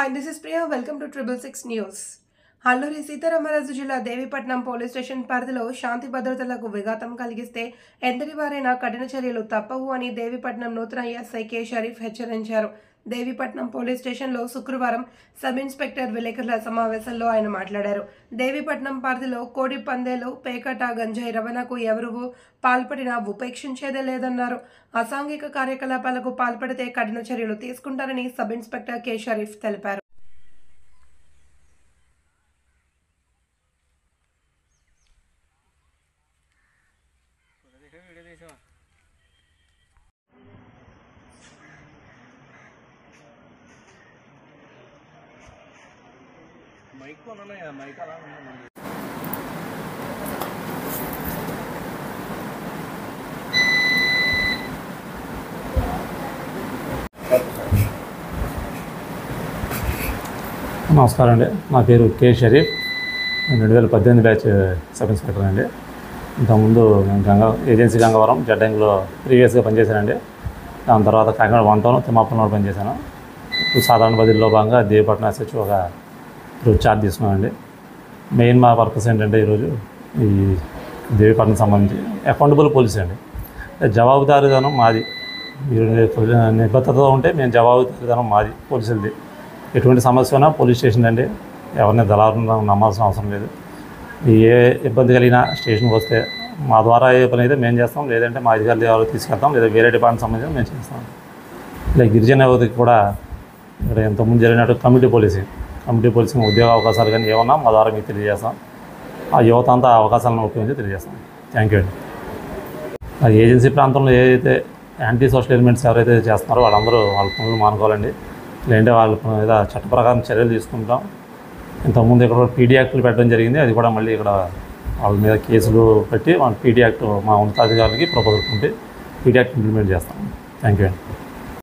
Hi, this is Priya. Welcome to 666 News. Alluri Sitaramaraju జిల్లా Devipatnam police station పరిధిలో శాంతి భద్రతలకు విఘాతం కలిగిస్తే ఎంతటి వారైనా కఠిన చర్యలు తప్పవు అని దేవీపట్నం నూతన ఎస్ఐ కె షరీఫ్ హెచ్చరించారు. దేవీపట్నం పోలీస్ స్టేషన్లో శుక్రవారం సబ్ ఇన్స్పెక్టర్ విలేకరుల సమావేశంలో ఆయన మాట్లాడారు. దేవీపట్నం పరిధిలో కోడి పందేలు, పేకట, గంజాయి రవాణాకు ఎవరు పాల్పడినా ఉపేక్షించేదే లేదన్నారు. అసాంఘిక కార్యకలాపాలకు పాల్పడితే కఠిన చర్యలు తీసుకుంటారని సబ్ ఇన్స్పెక్టర్ కె షరీఫ్ తెలిపారు. నమస్కారం అండి. నా పేరు K Sharif. 2018 batch sub inspector అండి. ఇంతకుముందు నేను ఏజెన్సీ గంగవరం జడ్డంగిలో ప్రీవియస్గా పనిచేశానండి. దాని తర్వాత కాకినాడ 1 టౌన్ తిమ్మాపురంలో పనిచేశాను. ఇప్పుడు సాధారణ బదిలీలో భాగంగా దేవీపట్నం ఎస్హెచ్ ఒక ఈరోజు ఛార్జ్ తీసుకున్నానండి. మెయిన్ మా పర్పస్ ఏంటంటే ఈరోజు ఈ దేవీపట్నం సంబంధించి అకౌంటబుల్ పోలీస్ అండి. జవాబుదారీతనం మాది. మీరు నిబద్ధతతో ఉంటే మేము జవాబుదారీతనం మాది పోలీసులది. ఎటువంటి సమస్య ఉన్నా పోలీస్ స్టేషన్ అండి. ఎవరిని దళారులను నమ్మాల్సిన అవసరం లేదు. ఏ ఇబ్బంది కలిగినా స్టేషన్కి వస్తే మా ద్వారా ఏ పని అయితే మేము చేస్తాం, లేదంటే మా అధికారులు ఎవరు తీసుకెళ్తాం, లేదా వేరే డిపార్ట్మెంట్ సంబంధించి మేము చేస్తాం. ఇలా గిరిజన యువతకి కూడా ఇక్కడ ఇంతకుముందు జరిగినట్టు కమ్యూనిటీ పోలీసింగ్ ఉద్యోగ అవకాశాలు కానీ ఏమన్నా మా ద్వారా మీకు తెలియజేస్తాం. ఆ యువత అంతా అవకాశాలను ఉపయోగించి తెలియజేస్తాం. థ్యాంక్ యూ అండి. ఏజెన్సీ ప్రాంతంలో ఏదైతే యాంటీ సోషల్ ఎలిమెంట్స్ ఎవరైతే చేస్తున్నారో వాళ్ళందరూ వాళ్ళ పనులు మానుకోవాలండి. లేదంటే వాళ్ళ మీద చట్ట ప్రకారం చర్యలు తీసుకుంటాం. ఇంతకుముందు ఇక్కడ పీడీ యాక్ట్లు పెట్టడం జరిగింది. అది కూడా మళ్ళీ ఇక్కడ వాళ్ళ మీద కేసులు పెట్టి వాళ్ళ పీడీ యాక్ట్ మా ఉన్నతాధికారులకి ప్రపోజల్ పంపి పీడీ యాక్ట్ ఇంప్లిమెంట్ చేస్తాం. థ్యాంక్ యూ అండి.